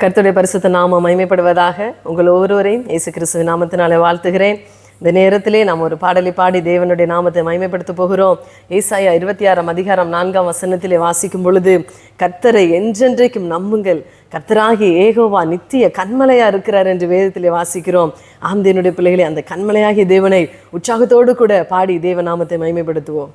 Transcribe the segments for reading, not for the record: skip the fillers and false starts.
கர்த்தருடைய பரிசுத்த நாமம் மகிமைப்படுவதாக. உங்கள் ஒவ்வொருவரையும் இயேசு கிறிஸ்துவின் நாமத்தினாலே வாழ்த்துகிறேன். இந்த நேரத்திலே நாம் ஒரு பாடலை பாடி தேவனுடைய நாமத்தை மகிமைப்படுத்த போகிறோம். ஏசாயா 26:4 வாசிக்கும் பொழுது, கர்த்தரை என்றென்றைக்கும் நம்புங்கள், கர்த்தராகிய யெகோவா நித்திய கன்மலையா இருக்கிறார் என்று வேதத்திலே வாசிக்கிறோம். ஆம் தேவனுடைய பிள்ளைகளே, அந்த கன்மலையாகிய தேவனை உற்சாகத்தோடு கூட பாடி தேவ நாமத்தை மகிமைப்படுத்துவோம்.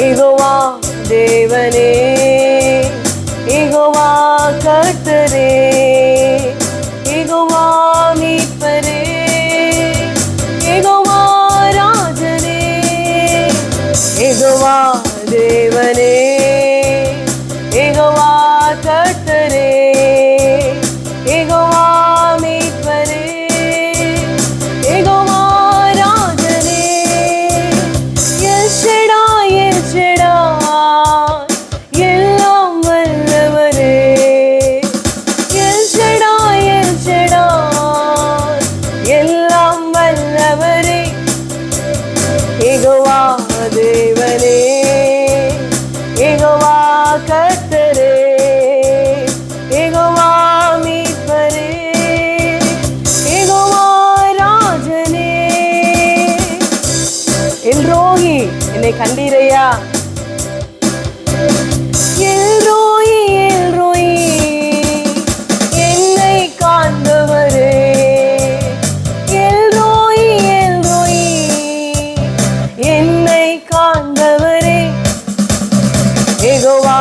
யெகோவா தேவனே, யெகோவா கர்த்தரே, யெகோவா மீட்பரே, யெகோவா ராஜனே, யெகோவா தேவனே, யெகோவா கர்த்தரே, யெகோவா மீட்பரே, யெகோவா ராஜனே, எல் ஷடாய், எல் ஷடாய், எல்லாம் வல்லவரே, எல் ஷடாய், எல் ஷடாய், எல்லாம் வல்லவரே, யெகோவா தேவனே, யெகோவா கர்த்தரே, யெகோவா மீட்பரே, யெகோவா ராஜனே. எல்ரோயி, என்னை கண்டீரையா? எல்ரோயி, எல்ரோயி, என்னை காண்பவரே, எல்ரோயி, எல்ரோயி, என்னை காண்பவரே, யெகோவா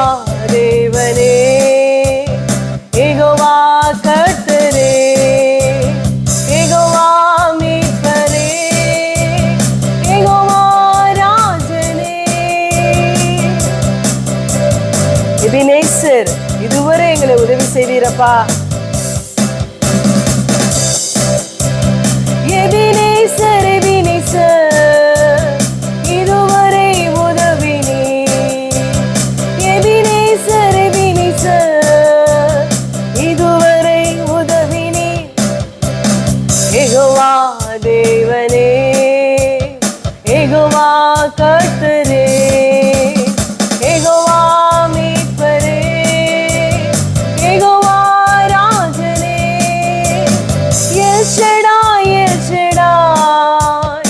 தேவனே, யெகோவா கர்த்தரே, யெகோவா மீட்பரே, யெகோவா ராஜனே. எபினேசர், இதுவரை எங்களை உதவி செய்தீரப்பா. எபினேசர், எபினேசர், இதுவரை உதவினீ. எபினேசர், எபினேசர், இதுவரை உதவினீ. யெகோவா தேவனே, யெகோவா கர்த்தரே, யெகோவா மீட்பரே, யெகோவா ராஜனே, எல் ஷடாய், எல் ஷடாய்,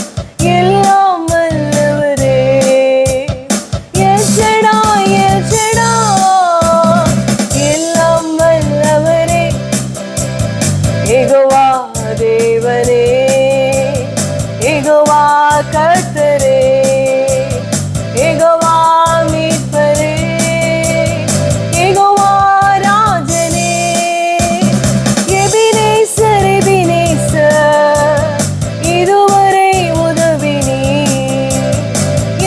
எல்லாம் வல்லவரே, எல் ஷடாய், எல் ஷடாய், எல்லாம் வல்லவரே, யெகோவா தேவனே, யெகோவா கர்த்தரே, யெகோவா மீட்பரே, யெகோவா ராஜனே. எபினேசர், எபினேசர், இதுவரை உதவினீ.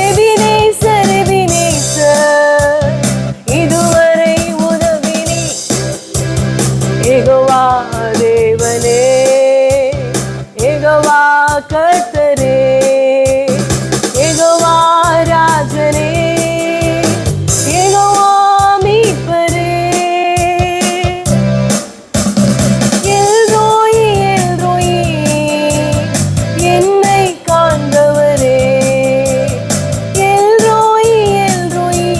எபினேசர், எபினேசர், இதுவரை உதவினீ. யெகோவா தேவனே, யெகோவா கர்த்தரே, யெகோவா ராஜனே, யெகோவா மீட்பரே. எல்ரோயி, எல்ரோயி, என்னை காண்பவரே, எல்ரோயி, எல்ரோயி,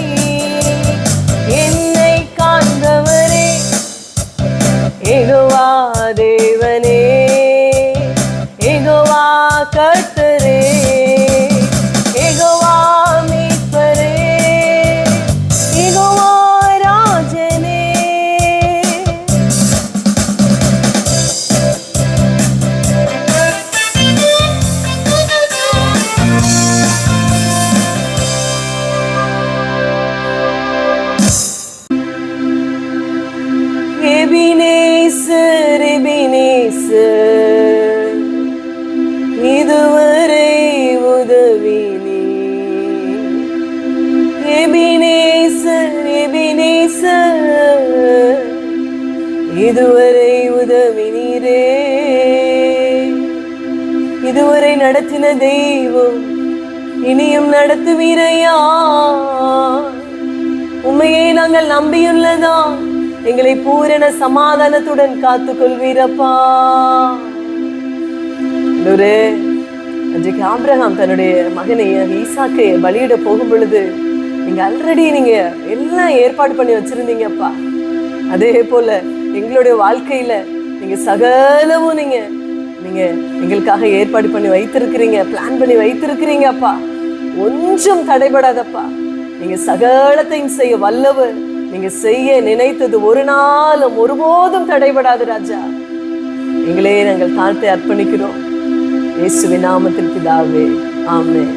என்னை காண்பவரே, யெகோவா தேவனே, யெகோவா கர்த்தரே, யெகோவா மீட்பரே, யெகோவா ராஜனே. எபினேசர், எபினேசர், இதுவரை உதவினீ. எபினேசர், எபினேசர், இதுவரை உதவினீரே. இதுவரை நடத்தின தெய்வம் இனியும் நடத்துவீரையா? உண்மையை நாங்கள் நம்பியுள்ளதா? எங்களை பூரண சமாதானத்துடன் காத்துக் கொள்வீரப்பா. அன்றைக்கு ஆபிரகாம் தன்னுடைய மகனை ஈசாக்கை பலியிட போகும் பொழுது நீங்க ஆல்ரெடி நீங்க எல்லாம் ஏற்பாடு பண்ணி வச்சிருந்தீங்கப்பா. அதே போல எங்களுடைய வாழ்க்கையில நீங்க சகலமும் நீங்க எங்களுக்காக ஏற்பாடு பண்ணி வைத்திருக்கிறீங்க, பிளான் பண்ணி வைத்திருக்கிறீங்க அப்பா. ஒன்றும் தடைபடாதப்பா. நீங்க சகலத்தையும் செய்ய வல்லவர். நீங்க செய்ய நினைத்தது ஒரு நாளும் ஒருபோதும் தடைபடாது ராஜா. எங்களே நாங்கள் தாழ்த்தை அர்ப்பணிக்கிறோம். இயேசுவின் நாமத்தில் பிதாவே, ஆமென்.